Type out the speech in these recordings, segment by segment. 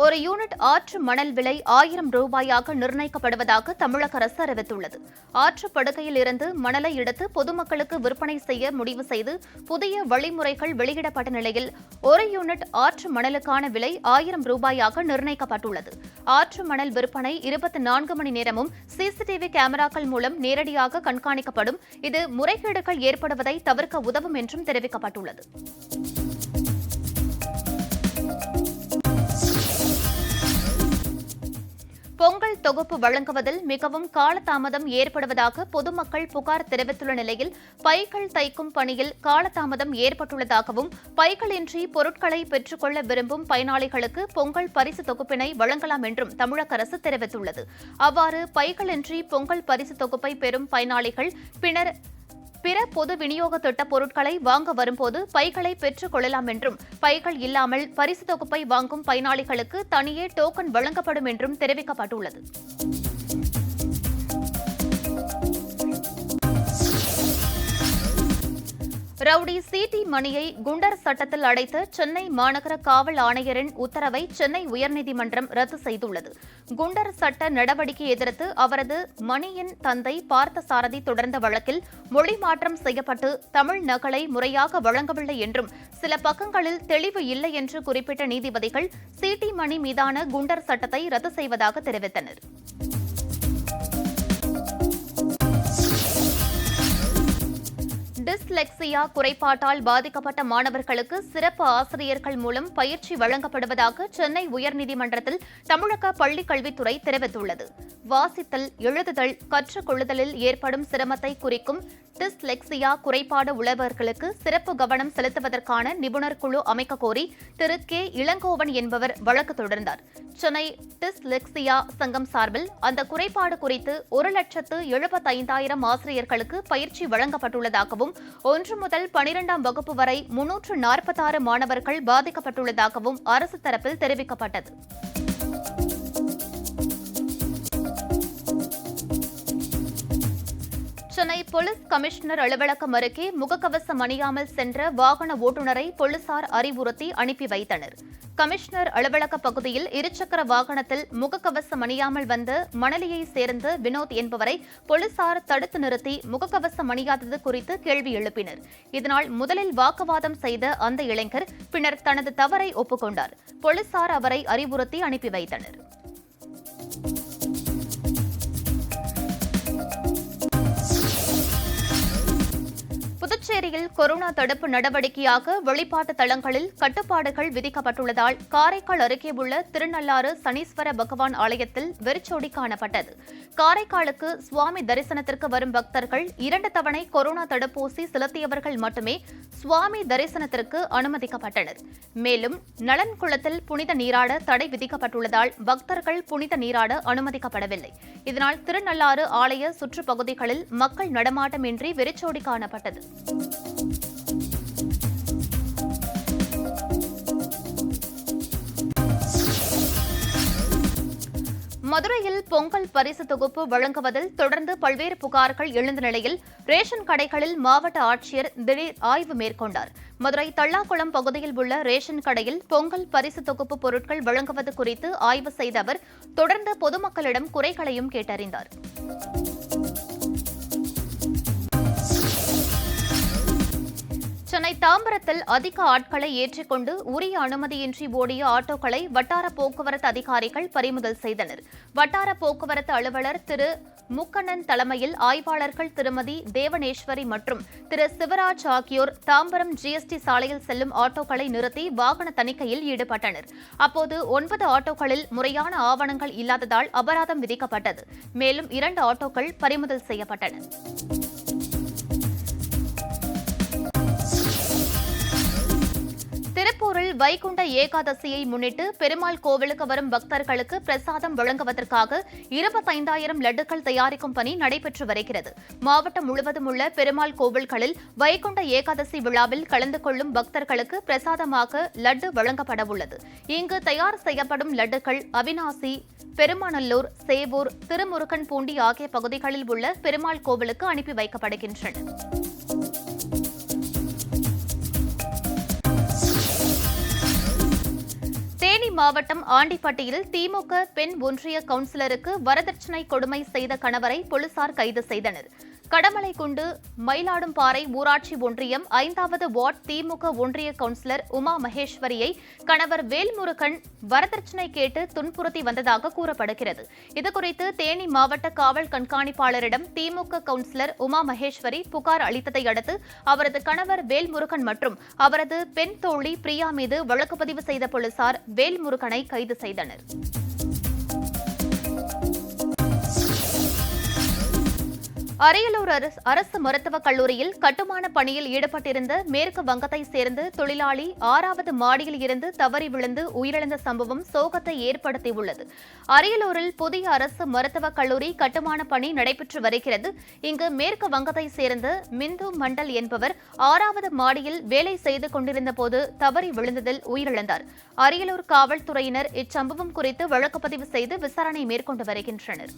ஒரு யூனிட் ஆற்று மணல் விலை 1000 ரூபாயாக நிர்ணயிக்கப்படுவதாக தமிழக அரசு அறிவித்துள்ளது. ஆற்று படுகையில் இருந்து மணலை எடுத்து பொதுமக்களுக்கு விற்பனை செய்ய முடிவு செய்து புதிய வழிமுறைகள் வெளியிடப்பட்ட நிலையில் ஒரு யூனிட் ஆற்று மணலுக்கான விலை 1000 ரூபாயாக நிர்ணயிக்கப்பட்டுள்ளது. ஆற்று மணல் விற்பனை 24 மணி நேரமும் சிசிடிவி கேமராக்கள் மூலம் நேரடியாக கண்காணிக்கப்படும். இது முறைகேடுகள் ஏற்படுவதை தவிர்க்க உதவும் என்றும் தெரிவிக்கப்பட்டுள்ளது. பொங்கல் தொகுப்பு வழங்குவதில் மிகவும் காலதாமதம் ஏற்படுவதாக பொதுமக்கள் புகார் தெரிவித்துள்ள நிலையில் பைகள் தைக்கும் பணியில் காலதாமதம் ஏற்பட்டுள்ளதாகவும் பைகளின்றி பொருட்களை பெற்றுக்கொள்ள விரும்பும் பயனாளிகளுக்கு பொங்கல் பரிசு தொகுப்பினை வழங்கலாம் என்றும் தமிழக அரசு தெரிவித்துள்ளது. அவ்வாறு பைகளின்றி பொங்கல் பரிசு தொகுப்பை பெறும் பயனாளிகள் பிற பொது விநியோக திட்ட பொருட்களை வாங்க வரும்போது பைகளை பெற்றுக் கொள்ளலாம் என்றும் பைகள் இல்லாமல் பரிசு தொகுப்பை வாங்கும் பயனாளிகளுக்கு தனியே டோக்கன் வழங்கப்படும் என்றும் தெரிவிக்கப்பட்டுள்ளது. ரவுடி சிடி மணியை குண்டர் சட்டத்தில் அடைத்த சென்னை மாநகர காவல் ஆணையரின் உத்தரவை சென்னை உயர்நீதிமன்றம் ரத்து செய்துள்ளது. குண்டர் சட்ட நடவடிக்கை எதிர்த்து அவரது மணியின் தந்தை பார்த்தசாரதி தொடர்ந்த வழக்கில் மொழி மாற்றம் செய்யப்பட்டு தமிழ் நகலை முறையாக வழங்கவில்லை என்றும் சில பக்கங்களில் தெளிவு இல்லை என்று குறிப்பிட்ட நீதிபதிகள் சிடி மணி மீதான குண்டர் சட்டத்தை ரத்து செய்வதாக தெரிவித்தனர். டிஸ்லெக்சியா குறைபாட்டால் பாதிக்கப்பட்ட மாணவர்களுக்கு சிறப்பு ஆசிரியர்கள் மூலம் பயிற்சி வழங்கப்படுவதாக சென்னை உயர்நீதிமன்றத்தில் தமிழக பள்ளிக் கல்வித்துறை தெரிவித்துள்ளது. வாசித்தல், எழுதுதல், கற்றுக்கொள்ளுதலில் ஏற்படும் சிரமத்தை குறிக்கும் டிஸ்லெக்சியா குறைபாடு உள்ளவர்களுக்கு சிறப்பு கவனம் செலுத்துவதற்கான நிபுணர் குழு அமைக்க கோரி திரு கே இளங்கோவன் என்பவர் வழக்கு தொடர்ந்தார். சென்னை டிஸ்லெக்சியா சங்கம் சார்பில் அந்த குறைபாடு குறித்து 1,75,000 ஆசிரியர்களுக்கு பயிற்சி வழங்கப்பட்டுள்ளதாகவும் 1 முதல் 12ஆம் வகுப்பு வரை 346 மாணவர்கள் பாதிக்கப்பட்டுள்ளதாகவும் அரசு தரப்பில் தெரிவிக்கப்பட்டது. சென்னை போலீஸ் கமிஷனர் அலுவலகம் அருகே முகக்கவசம் அணியாமல் சென்ற வாகன ஓட்டுநரை போலீசார் அறிவுறுத்தி அனுப்பி வைத்தனர். கமிஷனர் அலுவலக பகுதியில் இருசக்கர வாகனத்தில் முகக்கவசம் அணியாமல் வந்த மணலியைச் சேர்ந்த வினோத் என்பவரை போலீசார் தடுத்து நிறுத்தி முகக்கவசம் அணியாதது குறித்து கேள்வி எழுப்பினர். இதனால் முதலில் வாக்குவாதம் செய்த அந்த இளைஞர் பின்னர் தனது தவறை ஒப்புக்கொண்டார். போலீசார் அவரை அறிவுறுத்தி அனுப்பி வைத்தனர். புதுச்சேரியில் கொரோனா தடுப்பு நடவடிக்கையாக வழிபாட்டு தலங்களில் கட்டுப்பாடுகள் விதிக்கப்பட்டுள்ளதால் காரைக்கால் அருகே உள்ள திருநள்ளாறு சனீஸ்வர பகவான் ஆலயத்தில் வெறிச்சோடி காணப்பட்டது. காரைக்காலுக்கு சுவாமி தரிசனத்திற்கு வரும் பக்தர்கள் 2 தவணை கொரோனா தடுப்பூசி செலுத்தியவர்கள் மட்டுமே சுவாமி தரிசனத்திற்கு அனுமதிக்கப்பட்டனர். மேலும் நலன்குளத்தில் புனித நீராட தடை விதிக்கப்பட்டுள்ளதால் பக்தர்கள் புனித நீராட அனுமதிக்கப்படவில்லை. இதனால் திருநள்ளாறு ஆலய சுற்றுப்பகுதிகளில் மக்கள் நடமாட்டமின்றி வெறிச்சோடி காணப்பட்டது. மதுரையில் பொங்கல் பரிசு தொகுப்பு வழங்குவதில் தொடர்ந்து பல்வேறு புகார்கள் எழுந்த நிலையில் ரேஷன் கடைகளில் மாவட்ட ஆட்சியர் திடீர் ஆய்வு மேற்கொண்டார். மதுரை தல்லாக்குளம் பகுதியில் உள்ள ரேஷன் கடையில் பொங்கல் பரிசு தொகுப்பு பொருட்கள் வழங்குவது குறித்து ஆய்வு செய்த அவர் தொடர்ந்து பொதுமக்களிடம் குறைகளையும் கேட்டறிந்தார். சென்னை தாம்பரத்தில் அதிக ஆட்களை ஏற்றிக்கொண்டு உரிய அனுமதியின்றி ஓடிய ஆட்டோக்களை வட்டார போக்குவரத்து அதிகாரிகள் பறிமுதல் செய்தனர். வட்டார போக்குவரத்து அலுவலர் திரு முக்கண்ணன் தலைமையில் ஆய்வாளர்கள் திருமதி தேவனேஸ்வரி மற்றும் திரு சிவராஜ் ஆகியோர் தாம்பரம் ஜிஎஸ்டி சாலையில் செல்லும் ஆட்டோக்களை நிறுத்தி வாகன தணிக்கையில் ஈடுபட்டனர். அப்போது 9 ஆட்டோக்களில் முறையான ஆவணங்கள் இல்லாததால் அபராதம் விதிக்கப்பட்டது. மேலும் 2 ஆட்டோக்கள் பறிமுதல் செய்யப்பட்டன. திருப்பூரில் வைகுண்ட ஏகாதசியை முன்னிட்டு பெருமாள் கோவிலுக்கு வரும் பக்தர்களுக்கு பிரசாதம் வழங்குவதற்காக 25,000 லட்டுகள் தயாரிக்கும் பணி நடைபெற்று வருகிறது. மாவட்டம் முழுவதும் உள்ள பெருமாள் கோவில்களில் வைகுண்ட ஏகாதசி விழாவில் கலந்து கொள்ளும் பக்தர்களுக்கு பிரசாதமாக லட்டு வழங்கப்படவுள்ளது. இங்கு தயார் செய்யப்படும் லட்டுகள் அவிநாசி, பெருமாநல்லூர், சேவூர், திருமுருகன்பூண்டி ஆகிய பகுதிகளில் உள்ள பெருமாள் கோவிலுக்கு அனுப்பி வைக்கப்படுகின்றன. தேனி மாவட்டம் ஆண்டிப்பட்டியில் திமுக பெண் ஒன்றிய கவுன்சிலருக்கு வரதட்சணை கொடுமை செய்த கணவரை போலீசார் கைது செய்தனர். கடமலைக்குண்டு மயிலாடும்பாறை ஊராட்சி ஒன்றியம் 5வது வார்டு திமுக ஒன்றிய கவுன்சிலர் உமா மகேஸ்வரியை கணவர் வேல்முருகன் வரதட்சணை கேட்டு துன்புறுத்தி வந்ததாக கூறப்படுகிறது. இதுகுறித்து தேனி மாவட்ட காவல் கண்காணிப்பாளரிடம் திமுக கவுன்சிலர் உமா மகேஸ்வரி புகார் அளித்ததை அடுத்து அவரது கணவர் வேல்முருகன் மற்றும் அவரது பெண் தோழி பிரியா மீது வழக்கு பதிவு செய்த போலீசார் வேல்முருகனை கைது செய்தனர். அரியலூர் அரசு மருத்துவக் கல்லூரியில் கட்டுமான பணியில் ஈடுபட்டிருந்த மேற்கு வங்கத்தைச் சேர்ந்த தொழிலாளி 6வது மாடியில் இருந்து தவறி விழுந்து உயிரிழந்த சம்பவம் சோகத்தை ஏற்படுத்தியுள்ளது. அரியலூரில் புதிய அரசு மருத்துவக் கல்லூரி கட்டுமான பணி நடைபெற்று வருகிறது. இங்கு மேற்கு வங்கத்தைச் சேர்ந்த மிந்து மண்டல் என்பவர் 6வது மாடியில் வேலை செய்து கொண்டிருந்த போது தவறி விழுந்ததில் உயிரிழந்தார். அரியலூர் காவல்துறையினர் இச்சம்பவம் குறித்து வழக்கு பதிவு செய்து விசாரணை மேற்கொண்டு வருகின்றனர்.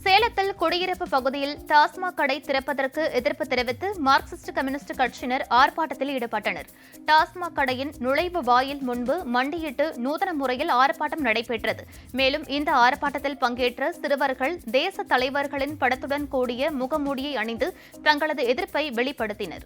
சேலத்தில் குடியிருப்பு பகுதியில் டாஸ்மாக் கடை திறப்பதற்கு எதிர்ப்பு தெரிவித்து மார்க்சிஸ்ட் கம்யூனிஸ்ட் கட்சியினர் ஆர்ப்பாட்டத்தில் ஈடுபட்டனர். டாஸ்மாக் கடையின் நுழைவு வாயில் முன்பு மண்டியிட்டு நூதன முறையில் ஆர்ப்பாட்டம் நடைபெற்றது. மேலும் இந்த ஆர்ப்பாட்டத்தில் பங்கேற்ற சிறுவர்கள் தேச தலைவர்களின் படத்துடன் கூடிய முகமூடியை அணிந்து தங்களது எதிர்ப்பை வெளிப்படுத்தினர்.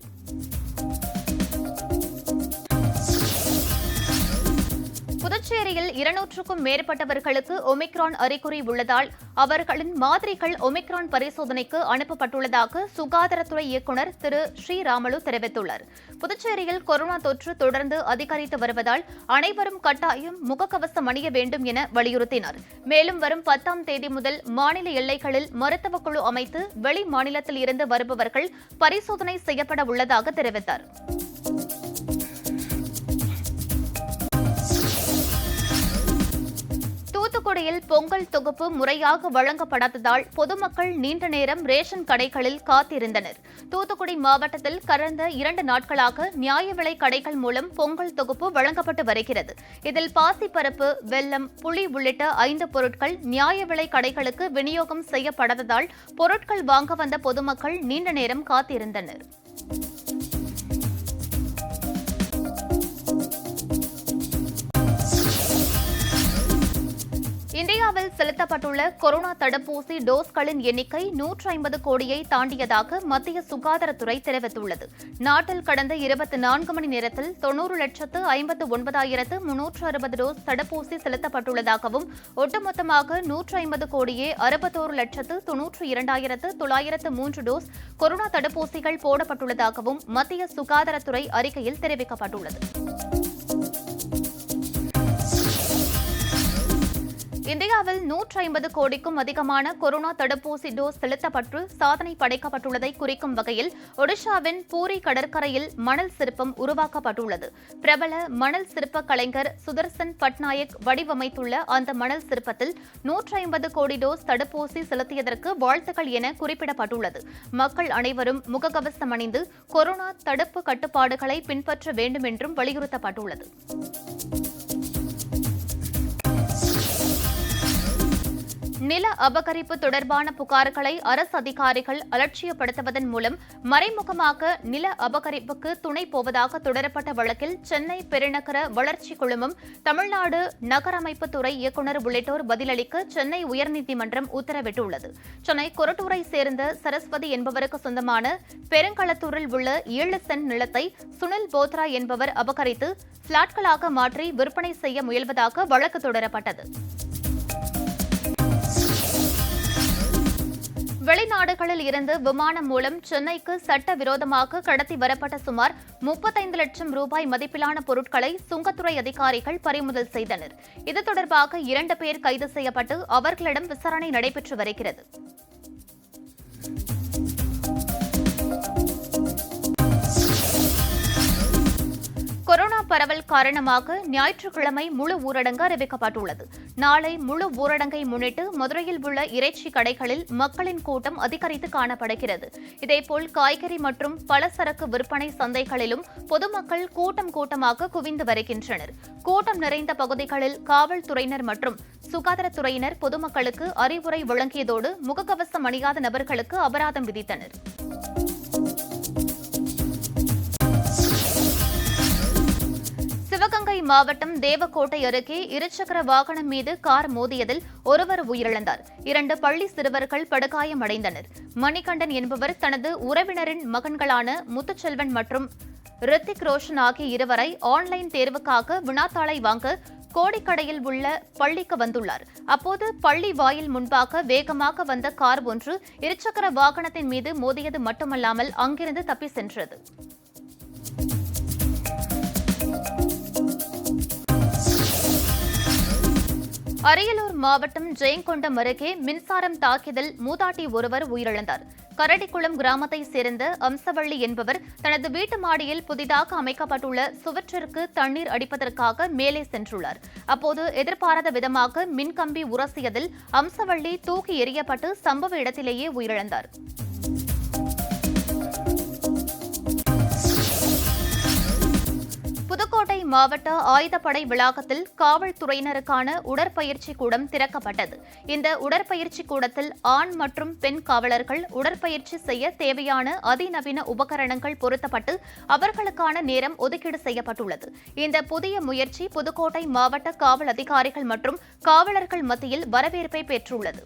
புதுச்சேரியில் 200க்கும் மேற்பட்டவர்களுக்கு ஒமிக்ரான் அறிகுறி உள்ளதால் அவர்களின் மாதிரிகள் ஒமிக்ரான் பரிசோதனைக்கு அனுப்பப்பட்டுள்ளதாக சுகாதாரத்துறை இயக்குநர் திரு ஸ்ரீராமலு தெரிவித்துள்ளார். புதுச்சேரியில் கொரோனா தொற்று தொடர்ந்து அதிகரித்து வருவதால் அனைவரும் கட்டாயம் முகக்கவசம் அணிய வேண்டும் என வலியுறுத்தினார். மேலும் வரும் 10ஆம் தேதி முதல் மாநில எல்லைகளில் மருத்துவக் குழு அமைத்து வெளி மாநிலத்தில் இருந்து வருபவர்கள் பரிசோதனை செய்யப்பட உள்ளதாக தெரிவித்தார். தூத்துக்குடியில் பொங்கல் தொகுப்பு முறையாக வழங்கப்படாததால் பொதுமக்கள் நீண்ட நேரம் ரேஷன் கடைகளில் காத்திருந்தனர். தூத்துக்குடி மாவட்டத்தில் கடந்த 2 நாட்களாக நியாய விலை கடைகள் மூலம் பொங்கல் தொகுப்பு வழங்கப்பட்டு வருகிறது. இதில் பாசிப்பருப்பு, வெல்லம், புளி உள்ளிட்ட 5 பொருட்கள் நியாய விலை கடைகளுக்கு விநியோகம் செய்யப்படாததால் பொருட்கள் வாங்க வந்த பொதுமக்கள் நீண்ட நேரம் காத்திருந்தனர். இந்தியாவில் செலுத்தப்பட்டுள்ள கொரோனா தடுப்பூசி டோஸ்களின் எண்ணிக்கை 150 கோடியை தாண்டியதாக மத்திய சுகாதாரத்துறை தெரிவித்துள்ளது. நாட்டில் கடந்த 24 மணி நேரத்தில் 90,59,360 டோஸ் தடுப்பூசி செலுத்தப்பட்டுள்ளதாகவும் ஒட்டுமொத்தமாக 150 கோடியே 61,92,903 டோஸ் கொரோனா தடுப்பூசிகள் போடப்பட்டுள்ளதாகவும் மத்திய சுகாதாரத்துறை அறிக்கையில் தெரிவிக்கப்பட்டுள்ளது. இந்தியாவில் 150 கோடிக்கும் அதிகமான கொரோனா தடுப்பூசி டோஸ் செலுத்தப்பட்டு சாதனை படைக்கப்பட்டுள்ளதை குறிக்கும் வகையில் ஒடிஷாவின் பூரி கடற்கரையில் மணல் சிற்பம் உருவாக்கப்பட்டுள்ளது. பிரபல மணல் சிற்ப கலைஞர் சுதர்சன் பட்நாயக் வடிவமைத்துள்ள அந்த மணல் சிற்பத்தில் 150 கோடி டோஸ் தடுப்பூசி செலுத்தியதற்கு வாழ்த்துக்கள் என குறிப்பிடப்பட்டுள்ளது. மக்கள் அனைவரும் முகக்கவசம் அணிந்து கொரோனா தடுப்பு கட்டுப்பாடுகளை பின்பற்ற வேண்டும் என்றும் வலியுறுத்தப்பட்டுள்ளது. நில அபகரிப்பு தொடர்பான புகார்களை அரசு அதிகாரிகள் அலட்சியப்படுத்துவதன் மூலம் மறைமுகமாக நில அபகரிப்புக்கு துணை போவதாக தொடரப்பட்ட வழக்கில் சென்னை பெருநகர வளர்ச்சி குழுமம், தமிழ்நாடு நகரமைப்பு துறை இயக்குநர் உள்ளிட்டோர் பதிலளிக்க சென்னை உயர்நீதிமன்றம் உத்தரவிட்டுள்ளது. சென்னை கொரட்டூரை சேர்ந்த சரஸ்வதி என்பவருக்கு சொந்தமான பெருங்களத்தூரில் உள்ள 7 சென்ட் நிலத்தை சுனில் போத்ரா என்பவர் அபகரித்து பிளாட்களாக மாற்றி விற்பனை செய்ய முயல்வதாக வழக்கு தொடரப்பட்டது. வெளிநாடுகளில் இருந்து விமானம் மூலம் சென்னைக்கு சட்டவிரோதமாக கடத்தி வரப்பட்ட சுமார் 35 லட்சம் ரூபாய் மதிப்பிலான பொருட்களை சுங்கத்துறை அதிகாரிகள் பறிமுதல் செய்தனர். இது தொடர்பாக 2 பேர் கைது செய்யப்பட்டு அவர்களிடம் விசாரணை நடைபெற்று வருகிறது. கொரோனா பரவல் காரணமாக ஞாயிற்றுக்கிழமை முழு ஊரடங்கு அறிவிக்கப்பட்டுள்ளது. நாளை முழு ஊரடங்கை முன்னிட்டு மதுரையில் உள்ள இறைச்சி கடைகளில் மக்களின் கூட்டம் அதிகரித்து காணப்படுகிறது. இதேபோல் காய்கறி மற்றும் பலசரக்கு விற்பனை சந்தைகளிலும் பொதுமக்கள் கூட்டமாக குவிந்து வருகின்றனர். கூட்டம் நிறைந்த பகுதிகளில் காவல்துறையினர் மற்றும் சுகாதாரத்துறையினர் பொதுமக்களுக்கு அறிவுரை வழங்கியதோடு முகக்கவசம் அணியாத நபர்களுக்கு அபராதம் விதித்தனர். மாவட்டம் தேவக்கோட்டை அருகே இருசக்கர வாகனம் மீது கார் மோதியதில் ஒருவர் உயிரிழந்தார். 2 பள்ளி சிறுவர்கள் படுகாயமடைந்தனர். மணிகண்டன் என்பவர் தனது உறவினரின் மகன்களான முத்துச்செல்வன் மற்றும் ரித்திக் ரோஷன் ஆகிய இருவரை ஆன்லைன் தேர்வுக்காக வினாத்தாளை வாங்க கோடிக்கடையில் உள்ள பள்ளிக்கு வந்துள்ளார். அப்போது பள்ளி வாயில் முன்பாக வேகமாக வந்த கார் ஒன்று இருசக்கர வாகனத்தின் மீது மோதியது மட்டுமல்லாமல் அங்கிருந்து தப்பி சென்றது. அரியலூர் மாவட்டம் ஜெயங்கொண்டம் அருகே மின்சாரம் தாக்கியதில் மூதாட்டி ஒருவர் உயிரிழந்தார். கரடிக்குளம் கிராமத்தை சேர்ந்த அம்சவள்ளி என்பவர் தனது வீட்டு மாடியில் புதிதாக அமைக்கப்பட்டுள்ள சுவற்றிற்கு தண்ணீர் அடிப்பதற்காக மேலே சென்றுள்ளார். அப்போது எதிர்பாராத விதமாக மின்கம்பி உரசியதில் அம்சவள்ளி தூக்கி எறியப்பட்டு சம்பவ இடத்திலேயே உயிரிழந்தார். புதுக்கோட்டை மாவட்ட ஆயுதப்படை வளாகத்தில் காவல்துறையினருக்கான உடற்பயிற்சி கூடம் திறக்கப்பட்டது. இந்த உடற்பயிற்சி கூடத்தில் ஆண் மற்றும் பெண் காவலர்கள் உடற்பயிற்சி செய்ய தேவையான அதிநவீன உபகரணங்கள் பொருத்தப்பட்டு அவர்களுக்கான நேரம் ஒதுக்கீடு செய்யப்பட்டுள்ளது. இந்த புதிய முயற்சி புதுக்கோட்டை மாவட்ட காவல் அதிகாரிகள் மற்றும் காவலர்கள் மத்தியில் வரவேற்பை பெற்றுள்ளது.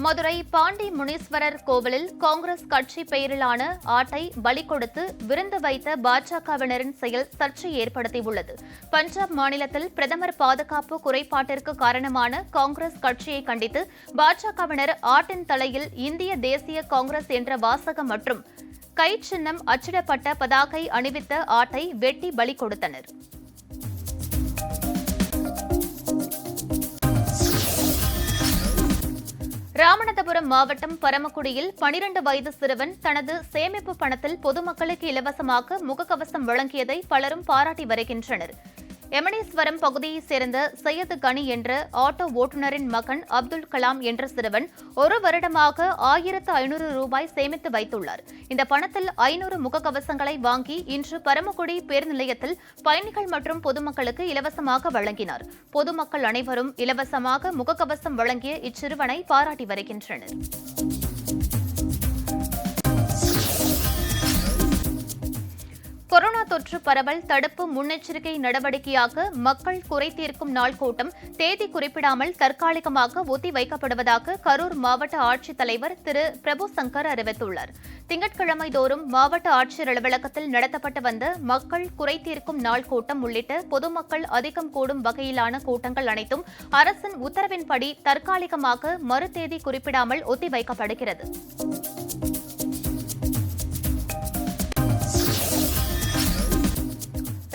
மதுரை பாண்டி முனீஸ்வரர் கோவிலில் காங்கிரஸ் கட்சி பெயரிலான ஆட்டை பலி கொடுத்து விருந்து வைத்த பாஜகவினரின் செயல் சர்ச்சை ஏற்படுத்தியுள்ளது. பஞ்சாப் மாநிலத்தில் பிரதமர் பாதுகாப்பு குறைபாட்டிற்கு காரணமான காங்கிரஸ் கட்சியை கண்டித்து பாஜகவினர் ஆட்டின் தலையில் இந்திய தேசிய காங்கிரஸ் என்ற வாசகம் மற்றும் கை சின்னம் அச்சிடப்பட்ட பதாகை அணிவித்த ஆட்டை வெட்டி பலி கொடுத்தனர். ராமநாதபுரம் மாவட்டம் பரமக்குடியில் 12 வயது சிறுவன் தனது சேமிப்பு பணத்தில் பொதுமக்களுக்கு இலவசமாக முகக்கவசம் வழங்கியதை பலரும் பாராட்டி வருகின்றனர். எமனேஸ்வரம் பகுதியைச் சேர்ந்த சையது கனி என்ற ஆட்டோ ஓட்டுநரின் மகன் அப்துல் கலாம் என்ற சிறுவன் 1 வருடமாக 1500 ரூபாய் சேமித்து வைத்துள்ளார். இந்த பணத்தில் 500 முகக்கவசங்களை வாங்கி இன்று பரமக்குடி பேருந்து நிலையத்தில் பயணிகள் மற்றும் பொதுமக்களுக்கு இலவசமாக வழங்கினார். பொதுமக்கள் அனைவரும் இலவசமாக முகக்கவசம் வழங்கிய இச்சிறுவனை பாராட்டி வருகின்றனர். கொரோனா தொற்று பரவல் தடுப்பு முன்னெச்சரிக்கை நடவடிக்கையாக மக்கள் குறை தீர்க்கும் நாள் கூட்டம் தேதி குறிப்பிடாமல் தற்காலிகமாக ஒத்திவைக்கப்படுவதாக கரூர் மாவட்ட ஆட்சித்தலைவர் திரு பிரபு சங்கர் அறிவித்துள்ளார். திங்கட்கிழமை தோறும் மாவட்ட ஆட்சியர் அலுவலகத்தில் நடத்தப்பட்டு வந்த மக்கள் குறை தீர்க்கும் நாள் கூட்டம் உள்ளிட்ட பொதுமக்கள் அதிகம் கூடும் வகையிலான கூட்டங்கள் அனைத்தும் அரசின் உத்தரவின்படி தற்காலிகமாக மறுதேதி குறிப்பிடாமல் ஒத்திவைக்கப்படுகிறது.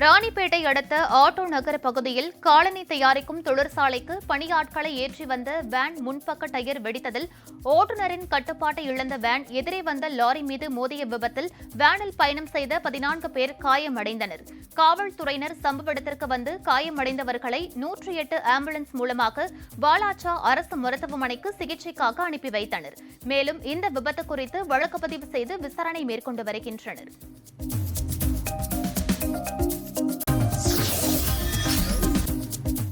ராணிப்பேட்டை அடுத்த ஆட்டோ நகர் பகுதியில் காலனி தயாரிக்கும் தொழிற்சாலைக்கு பணியாட்களை ஏற்றி வந்த வேன் முன்பக்க டயர் வெடித்ததில் ஓட்டுநரின் கட்டுப்பாட்டை இழந்த வேன் எதிரே வந்த லாரி மீது மோதிய விபத்தில் வேனில் பயணம் செய்த 14 பேர் காயமடைந்தனர். காவல்துறையினர் சம்பவ இடத்திற்கு வந்து காயமடைந்தவர்களை 108 ஆம்புலன்ஸ் மூலமாக வாலாச்சா அரசு மருத்துவமனைக்கு சிகிச்சைக்காக அனுப்பி வைத்தனர். மேலும் இந்த விபத்து குறித்து வழக்கு பதிவு செய்து விசாரணை மேற்கொண்டு வருகின்றனர்.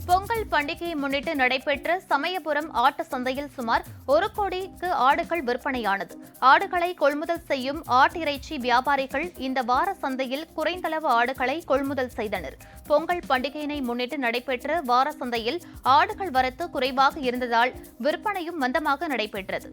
பொங்கல் பண்டிகையை முன்னிட்டு நடைபெற்ற சமயபுரம் ஆட்டு சந்தையில் சுமார் 1 கோடிக்கு ஆடுகள் விற்பனையானது. ஆடுகளை கொள்முதல் செய்யும் ஆட்டிறைச்சி வியாபாரிகள் இந்த வார சந்தையில் குறைந்தளவு ஆடுகளை கொள்முதல் செய்தனர். பொங்கல் பண்டிகையினை முன்னிட்டு நடைபெற்ற வார சந்தையில் ஆடுகள் வரத்து குறைவாக இருந்ததால் விற்பனையும் மந்தமாக நடைபெற்றது.